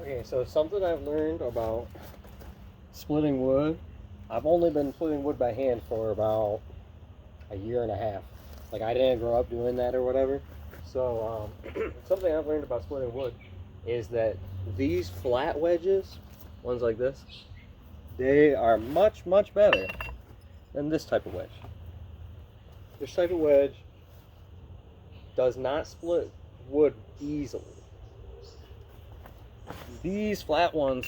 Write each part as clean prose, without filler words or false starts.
Okay, so something I've learned about splitting wood. I've only been splitting wood by hand for about a year and a half. Like I didn't grow up doing that or whatever. So something I've learned about splitting wood is that these flat wedges, ones like this, they are much better than this type of wedge. This type of wedge does not split wood easily. These flat ones,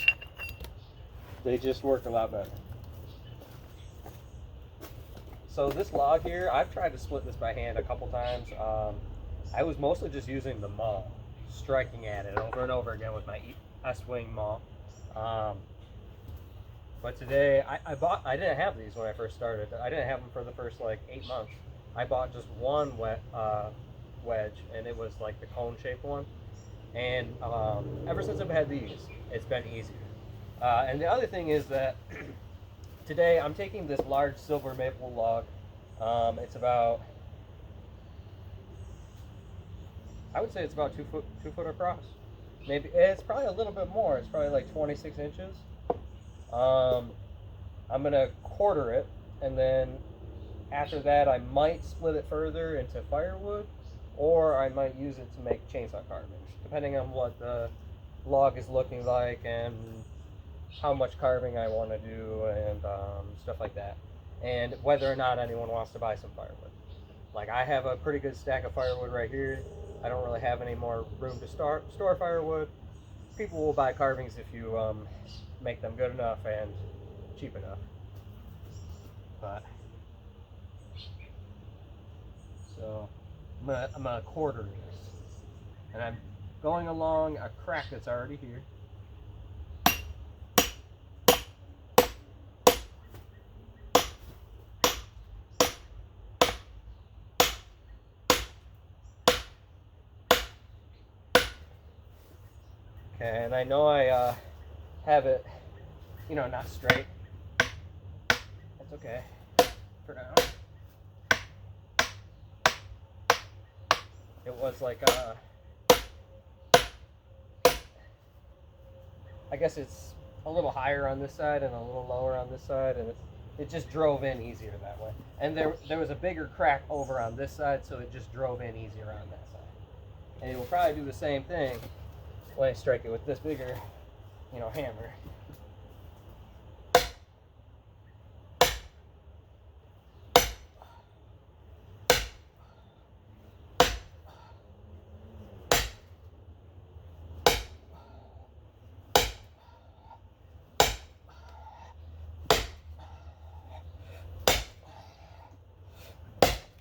they just work a lot better. So this log here, I've tried to split this by hand a couple times. I was mostly just using the maul, striking at it over and over again with my S-wing maul. But today, I didn't have these when I first started. I didn't have them for the first like 8 months. I bought just one wedge, and it was like the cone-shaped one. And ever since I've had these, it's been easier. And the other thing is that today I'm taking this large silver maple log. It's about, I would say it's about 2 foot across. Maybe it's probably a little bit more. It's probably like 26 inches. I'm gonna quarter it, and then after that I might split it further into firewood, or I might use it to make chainsaw carvings, depending on what the log is looking like and how much carving I want to do and stuff like that, and whether or not anyone wants to buy some firewood. Like I have a pretty good stack of firewood right here. I don't really have any more room to store firewood. People will buy carvings if you make them good enough and cheap enough. But so I'm gonna quarter this, and I'm going along a crack that's already here. Okay, and I know I have it, not straight. That's okay for now. It was like, I guess it's a little higher on this side and a little lower on this side, and it just drove in easier that way. And there was a bigger crack over on this side, so it just drove in easier on that side. And it will probably do the same thing when I strike it with this bigger, hammer.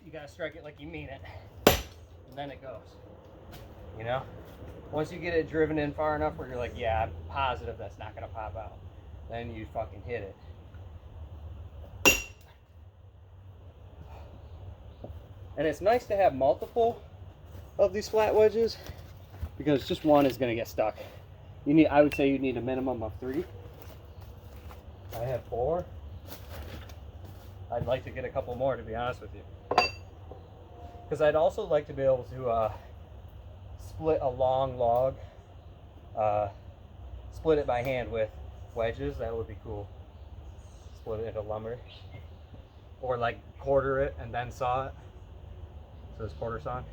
You gotta strike it like you mean it, and then it goes. Once you get it driven in far enough where you're like, yeah, I'm positive that's not gonna pop out, then you fucking hit it. And it's nice to have multiple of these flat wedges, because just one is gonna get stuck. I would say you need a minimum of 3. I have 4. I'd like to get a couple more, to be honest with you, because I'd also like to be able to split a long log, split it by hand with wedges. That would be cool. Split it into lumber, or like quarter it and then saw it, so it's quarter saw.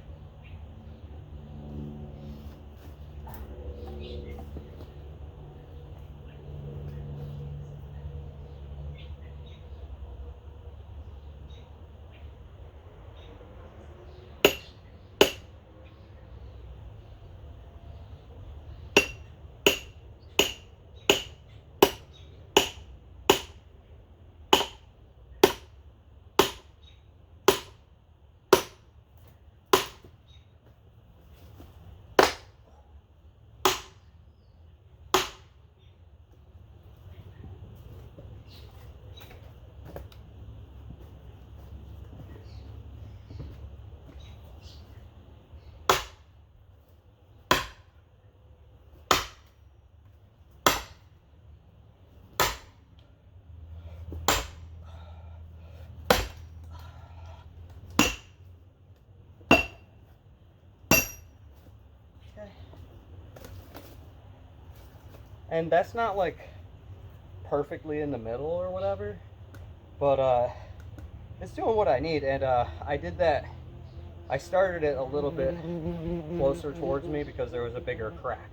and that's not like perfectly in the middle or whatever, but it's doing what I need. And I did that. I started it a little bit closer towards me because there was a bigger crack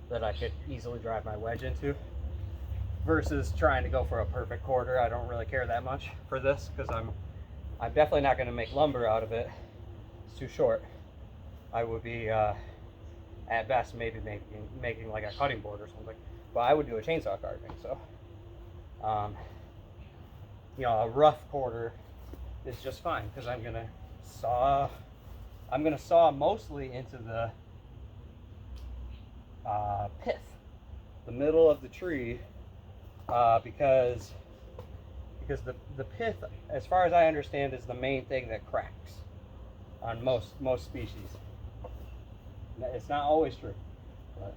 that I could easily drive my wedge into, versus trying to go for a perfect quarter. I don't really care that much for this because I'm definitely not going to make lumber out of it. It's too short. I would be at best maybe making like a cutting board or something, but I would do a chainsaw carving. So you know, a rough quarter is just fine because I'm gonna saw mostly into the pith, the middle of the tree, because the pith, as far as I understand, is the main thing that cracks on most species. It's not always true, but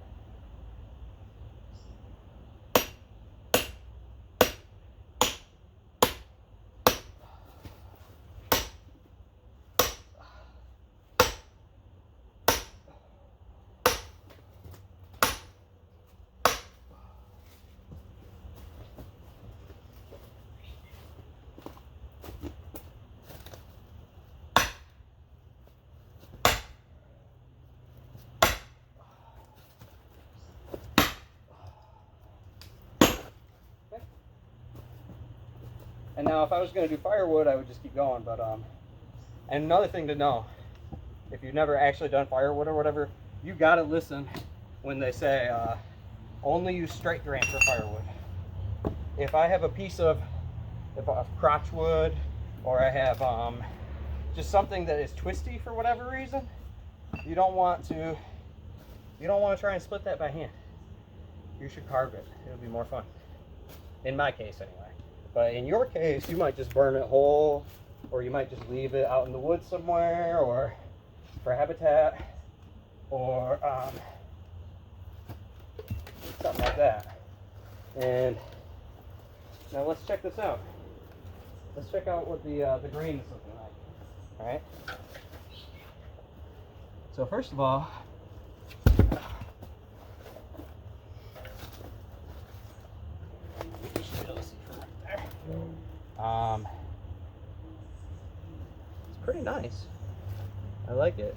and now if I was going to do firewood, I would just keep going. But and another thing to know, if you've never actually done firewood or whatever, you got to listen when they say only use straight grain for firewood. If I have a piece of crotchwood, or I have just something that is twisty for whatever reason, you don't want to try and split that by hand. You should carve it. It'll be more fun. In my case, anyway. But in your case, you might just burn it whole, or you might just leave it out in the woods somewhere, or for habitat, or something like that. And now let's check this out. Let's check out what the grain is looking like. All right. So first of all, it's pretty nice. I like it.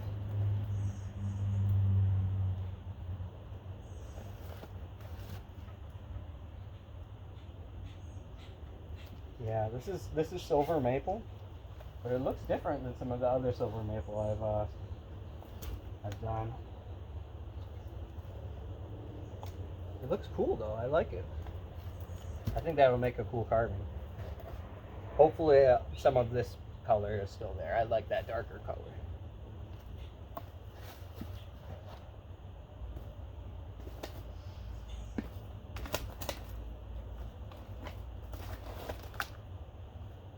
Yeah, this is silver maple, but it looks different than some of the other silver maple I've done. It looks cool though. I like it. I think that will make a cool carving. Hopefully some of this color is still there. I like that darker color.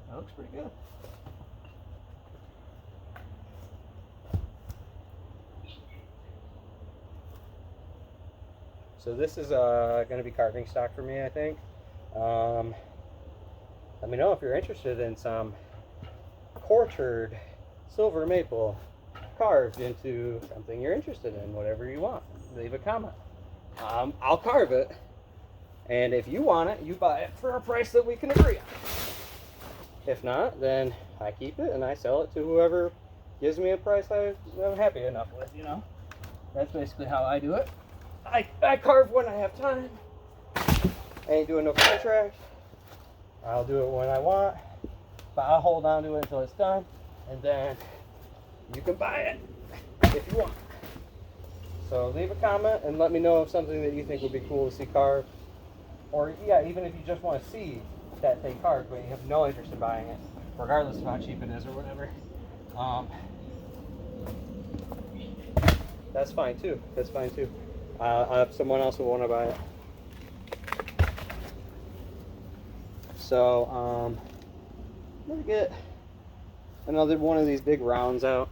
That looks pretty good. So this is going to be carving stock for me, I think. Let me know if you're interested in some quartered silver maple carved into something you're interested in, whatever you want. Leave a comment. I'll carve it, and if you want it, you buy it for a price that we can agree on. If not, then I keep it and I sell it to whoever gives me a price I'm happy enough with, you know? That's basically how I do it. I carve when I have time. I ain't doing no contract. I'll do it when I want, but I'll hold on to it until it's done, and then you can buy it if you want. So leave a comment and let me know of something that you think would be cool to see carved. Or yeah, even if you just want to see that thing carved, but you have no interest in buying it, regardless of how cheap it is or whatever. That's fine too. That's fine too. I have someone else who want to buy it. So, I'm gonna get another one of these big rounds out,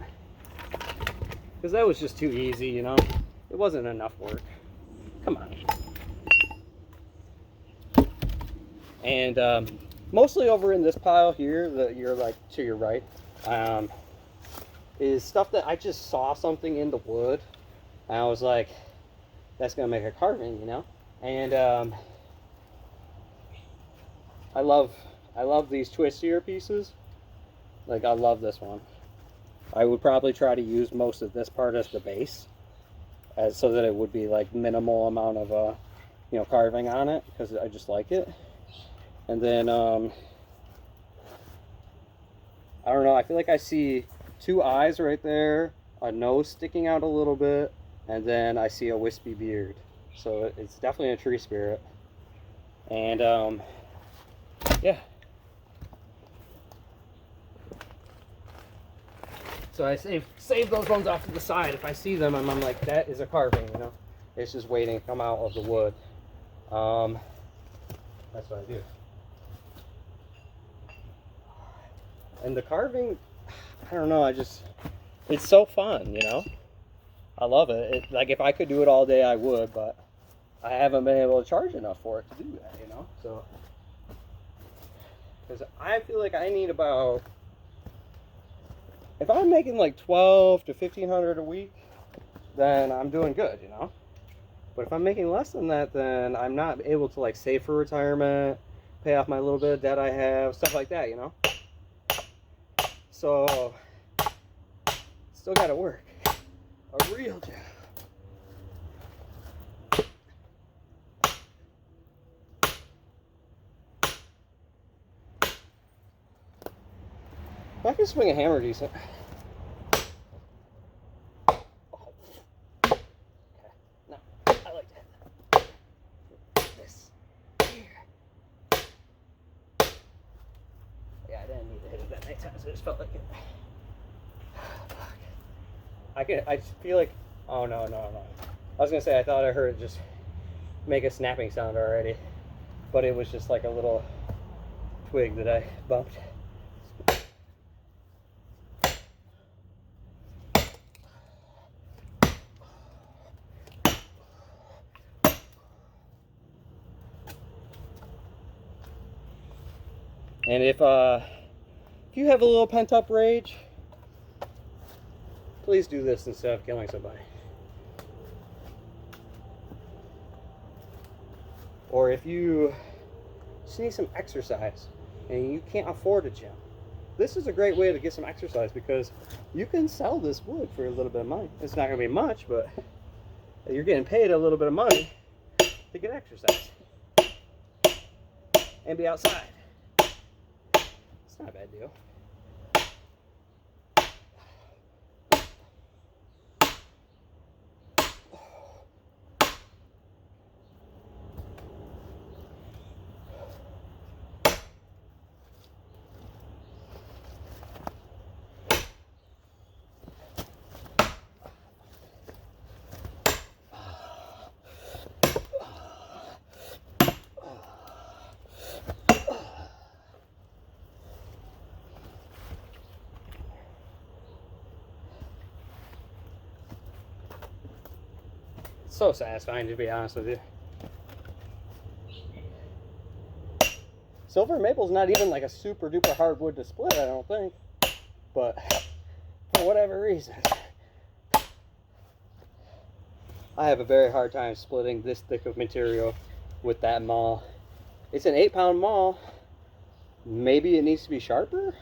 because that was just too easy, you know? It wasn't enough work. Come on. And mostly over in this pile here, that you're like to your right, is stuff that I just saw something in the wood, and I was like, that's gonna make a carving, you know? And I love these twistier pieces. Like, I love this one. I would probably try to use most of this part as the base, so that it would be like minimal amount of carving on it, because I just like it. And then I don't know, I feel like I see two eyes right there, a nose sticking out a little bit, and then I see a wispy beard. So it's definitely a tree spirit. And yeah. So I save those ones off to the side. If I see them, I'm like, that is a carving, you know? It's just waiting to come out of the wood. That's what I do. And the carving, I don't know, it's so fun, you know? I love it. Like, if I could do it all day, I would, but I haven't been able to charge enough for it to do that, you know? So, because I feel like I need about, if I'm making like 12 to 1500 a week, then I'm doing good, you know? But if I'm making less than that, then I'm not able to like save for retirement, pay off my little bit of debt I have, stuff like that, you know? So, still gotta work. A real job. I can swing a hammer decent. Okay. No, I like that. This. Here. Yeah, I didn't need to hit it that many times. I just felt like it. I just feel like, oh no. I was gonna say, I thought I heard it just make a snapping sound already, but it was just like a little twig that I bumped. And if you have a little pent-up rage, please do this instead of killing somebody. Or if you just need some exercise and you can't afford a gym, this is a great way to get some exercise, because you can sell this wood for a little bit of money. It's not going to be much, but you're getting paid a little bit of money to get exercise and be outside. It's not a bad deal. So satisfying, to be honest with you. Silver maple's not even like a super duper hard wood to split, I don't think. But for whatever reason, I have a very hard time splitting this thick of material with that maul. It's an 8-pound maul. Maybe it needs to be sharper,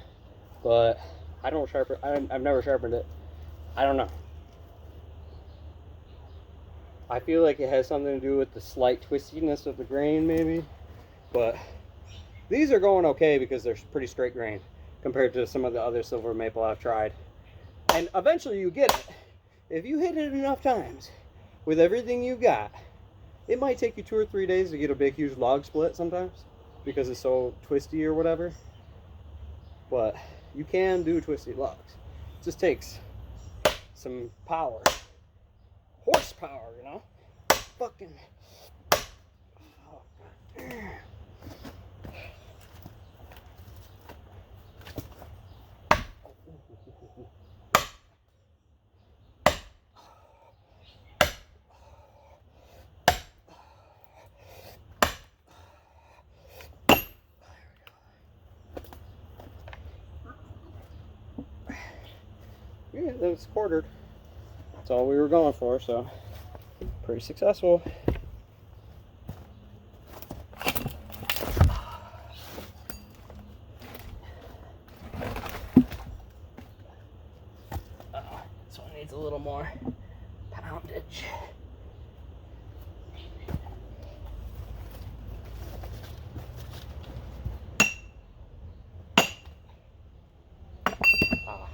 but I don't sharpen. I've never sharpened it. I don't know. I feel like it has something to do with the slight twistiness of the grain, maybe. But these are going okay because they're pretty straight grain compared to some of the other silver maple I've tried. And eventually you get it. If you hit it enough times with everything you got, it might take you 2 or 3 days to get a big, huge log split sometimes because it's so twisty or whatever. But you can do twisty logs. It just takes some power. Horsepower, you know? Fucking. Oh, God. Yeah, that was quartered. That's all we were going for, so pretty successful. This one needs a little more poundage. Ah.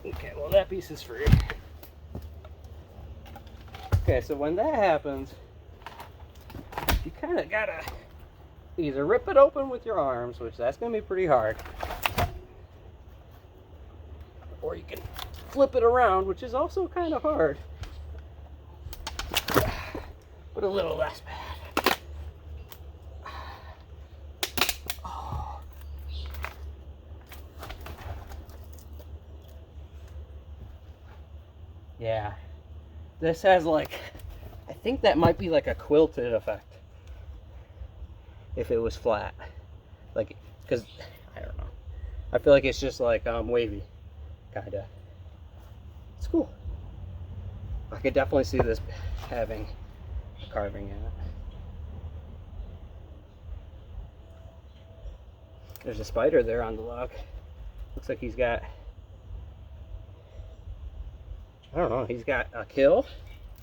Okay, well that piece is free. Okay, so when that happens, you kind of gotta either rip it open with your arms, which that's gonna be pretty hard, or you can flip it around, which is also kind of hard, but a little less bad. Oh. Yeah, this has like, I think that might be like a quilted effect if it was flat, like, because I don't know, I feel like it's just like wavy, kind of. It's cool. I could definitely see this having a carving in it. There's a spider there on the log. Looks like he's got, I don't know, he's got a kill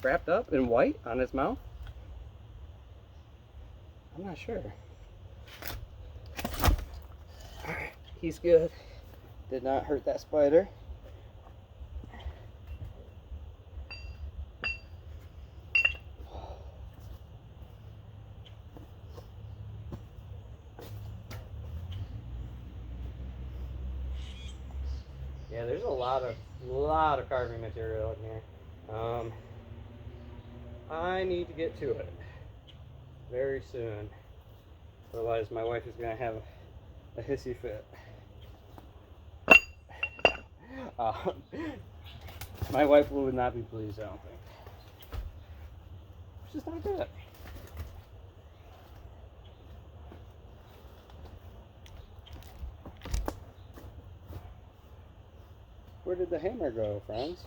wrapped up in white on his mouth. I'm not sure. Alright, he's good. Did not hurt that spider. Yeah, there's a lot of carving material in here. I need to get to it very soon. Otherwise, my wife is gonna have a hissy fit. My wife would not be pleased, I don't think. It's just not good. Where did the hammer go, friends?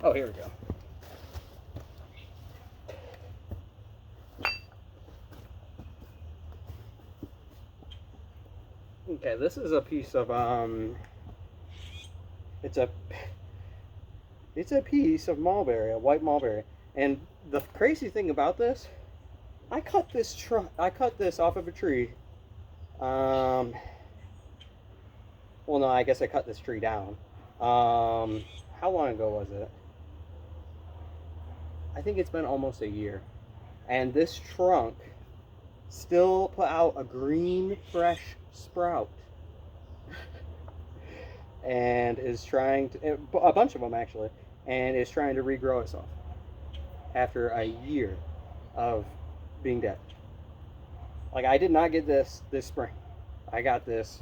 Oh, here we go. Okay, this is a piece of it's a piece of mulberry, a white mulberry. And the crazy thing about this, I cut this off of a tree. Well, no, I guess I cut this tree down. How long ago was it? I think it's been almost a year. And this trunk still put out a green, fresh sprout. And is trying to, a bunch of them actually, and is trying to regrow itself after a year of being dead. Like, I did not get this spring. I got this,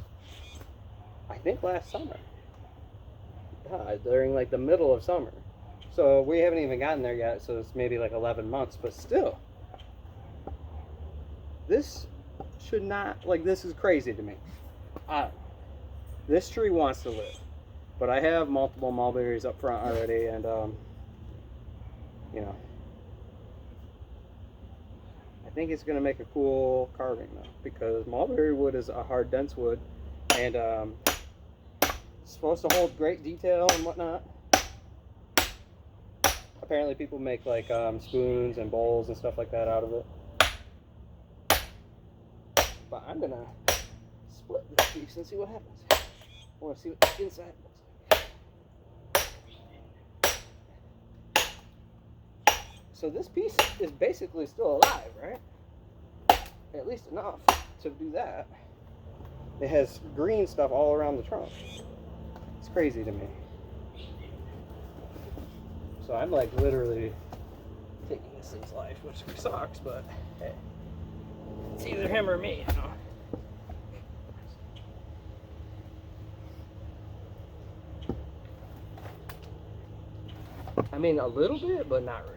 I think, last summer. During like the middle of summer. So we haven't even gotten there yet, so it's maybe like 11 months, but still. This should not, like, this is crazy to me. This tree wants to live, but I have multiple mulberries up front already, and you know, I think it's gonna make a cool carving though, because mulberry wood is a hard, dense wood, and it's supposed to hold great detail and whatnot. Apparently people make like spoons and bowls and stuff like that out of it. But I'm gonna split this piece and see what happens. I want to see what the inside looks like. So this piece is basically still alive, right? At least enough to do that. It has green stuff all around the trunk. It's crazy to me. So I'm like literally taking this thing's life, which sucks, but hey. It's either him or me, you know. I mean, a little bit, but not really.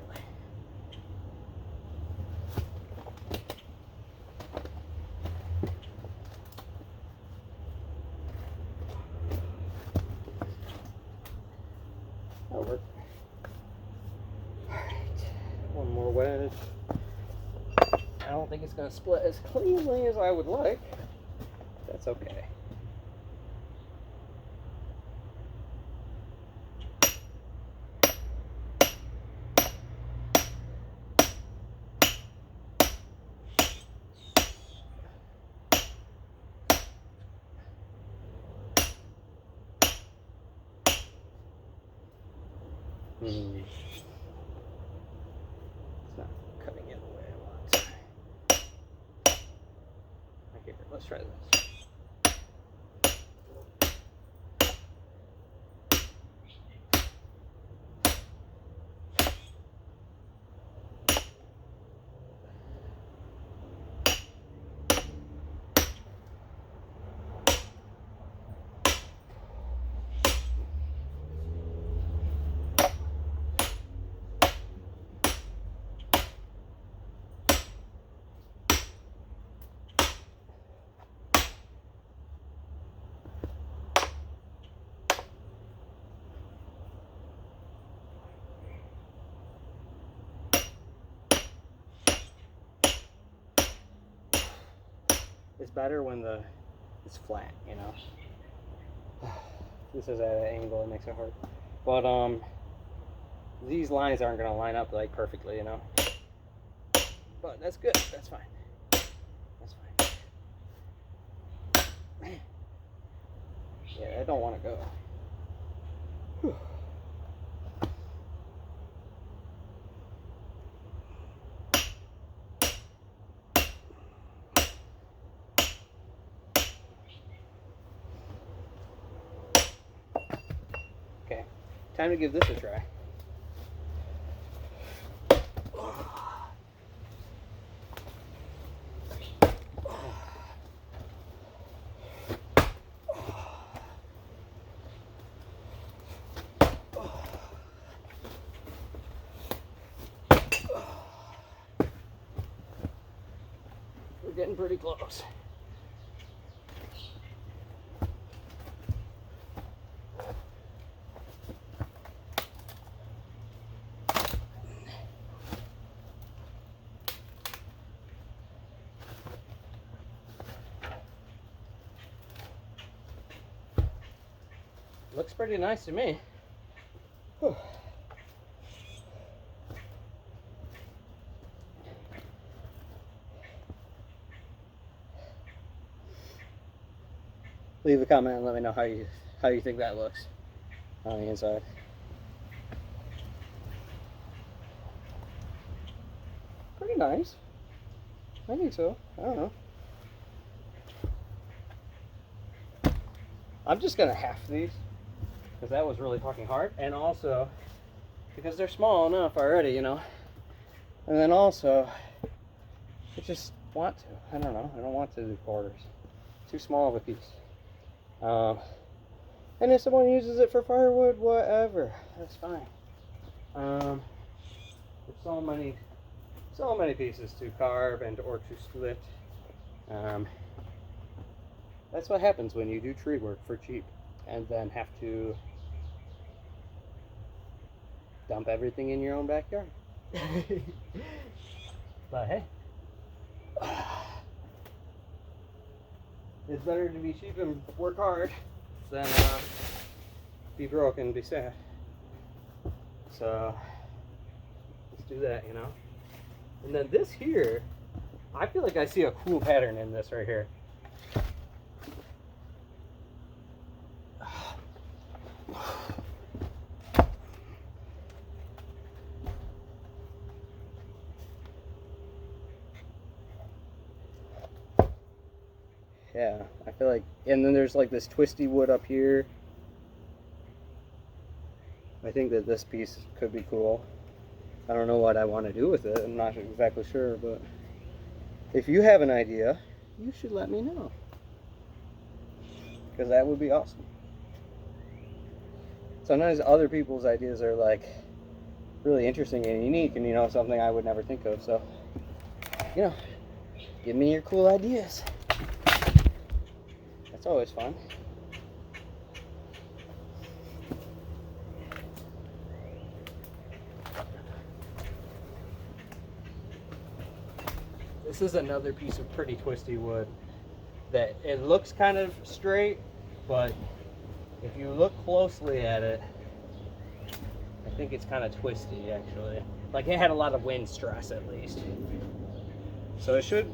That'll work. Alright, one more wedge. I don't think it's going to split as cleanly as I would like. That's okay. It's not cutting in the way I want. Okay, let's try this. It's better when it's flat, you know. This is at an angle, it makes it hard. But these lines aren't gonna line up like perfectly, you know. But that's good. That's fine. That's fine. Man. Yeah, I don't want to go. Whew. Okay, time to give this a try. We're getting pretty close. Looks pretty nice to me. Whew. Leave a comment and let me know how you think that looks on the inside. Pretty nice. I think so. I don't know. I'm just gonna half these because that was really fucking hard, and also because they're small enough already, you know. And then also, I just want to. I don't know. I don't want to do quarters. Too small of a piece. And if someone uses it for firewood, whatever, that's fine. There's so many pieces to carve and or to split. That's what happens when you do tree work for cheap and then have to dump everything in your own backyard. But hey, it's better to be cheap and work hard than be broke and be sad. So let's do that, you know. And then this here, I feel like I see a cool pattern in this right here. Yeah, I feel like, and then there's like this twisty wood up here. I think that this piece could be cool. I don't know what I want to do with it. I'm not exactly sure, but if you have an idea, you should let me know, because that would be awesome. Sometimes other people's ideas are like really interesting and unique, and something I would never think of. So give me your cool ideas. That's always fun. This is another piece of pretty twisty wood that it looks kind of straight, but if you look closely at it, I think it's kind of twisty actually. Like it had a lot of wind stress at least. So it should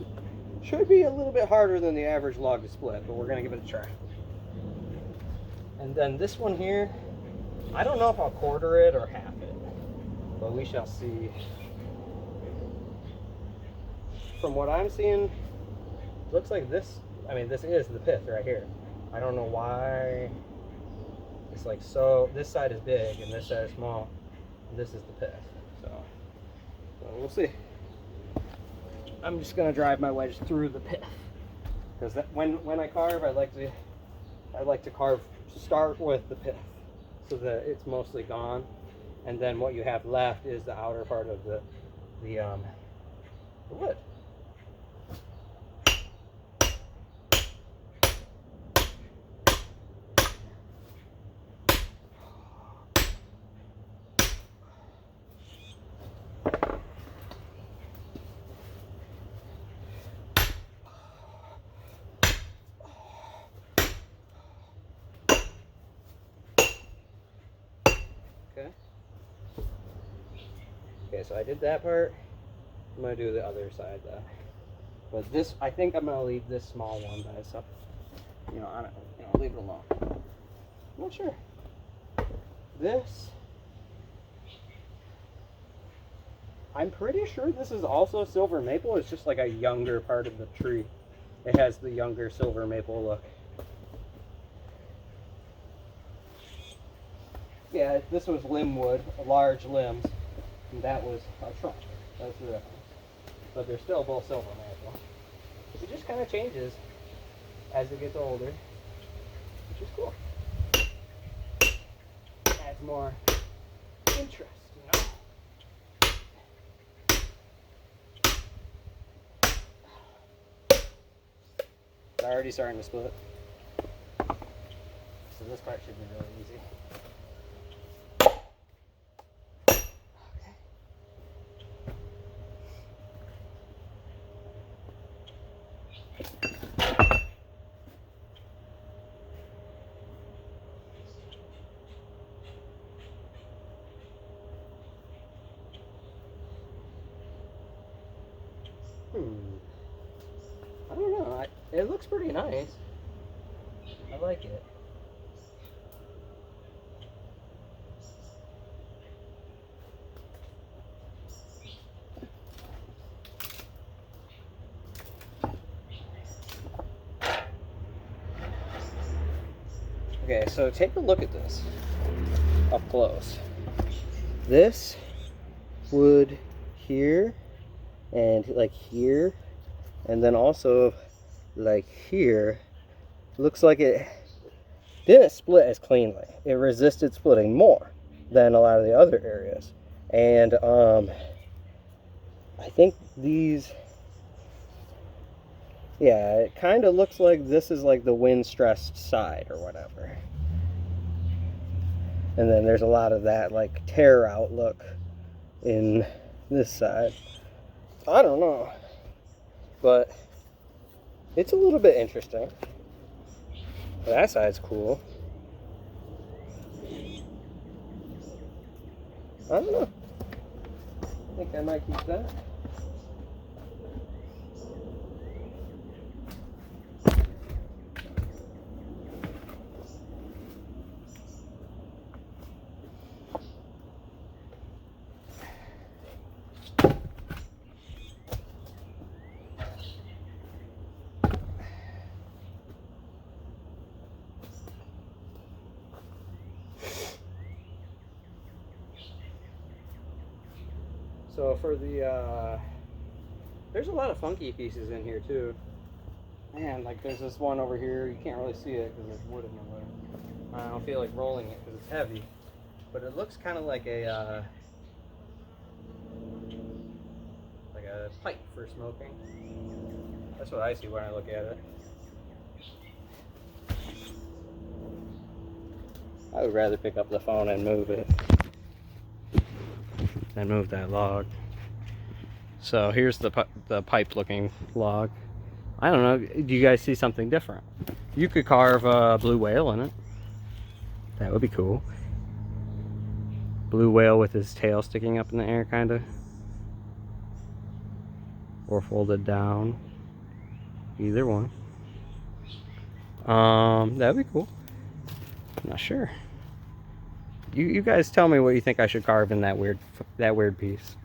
be a little bit harder than the average log to split, but we're gonna give it a try. And then this one here, I don't know if I'll quarter it or half it, but we shall see. From what I'm seeing, looks like this, this is the pith right here. I don't know why it's like so, this side is big and this side is small, and this is the pith. So we'll see. I'm just gonna drive my wedge through the pith, because when I carve, I like to carve, start with the pith so that it's mostly gone, and then what you have left is the outer part of the wood. Okay, so I did that part. I'm gonna do the other side though. But this, I think I'm gonna leave this small one by itself. Leave it alone. I'm not sure. This, I'm pretty sure this is also silver maple. It's just like a younger part of the tree. It has the younger silver maple look. Yeah, this was limb wood, large limbs. And that was a trunk. That's the difference. But they're still both silver maple. It just kind of changes as it gets older, which is cool. Adds more interest, It's already starting to split. So this part should be really easy. I don't know. It looks pretty nice. I like it. Okay, so take a look at this up close. This wood here and like here, and then also like here, looks like it didn't split as cleanly. It resisted splitting more than a lot of the other areas. And I think these, yeah, it kind of looks like this is like the wind stressed side or whatever. And then there's a lot of that like tear out look in this side. I don't know, but it's a little bit interesting. That side's cool. I don't know. I think I might keep that. So for the There's a lot of funky pieces in here too. Man, like there's this one over here. You can't really see it because there's wood in the way. I don't feel like rolling it because it's heavy, but it looks kind of like a pipe for smoking. That's what I see when I look at it. I would rather pick up the phone and move it than move that log. So here's the pipe looking log. I don't know, do you guys see something different? You could carve a blue whale in it. That would be cool. Blue whale with his tail sticking up in the air, kind of. Or folded down. Either one. That'd be cool. I'm not sure. You guys tell me what you think I should carve in that weird piece.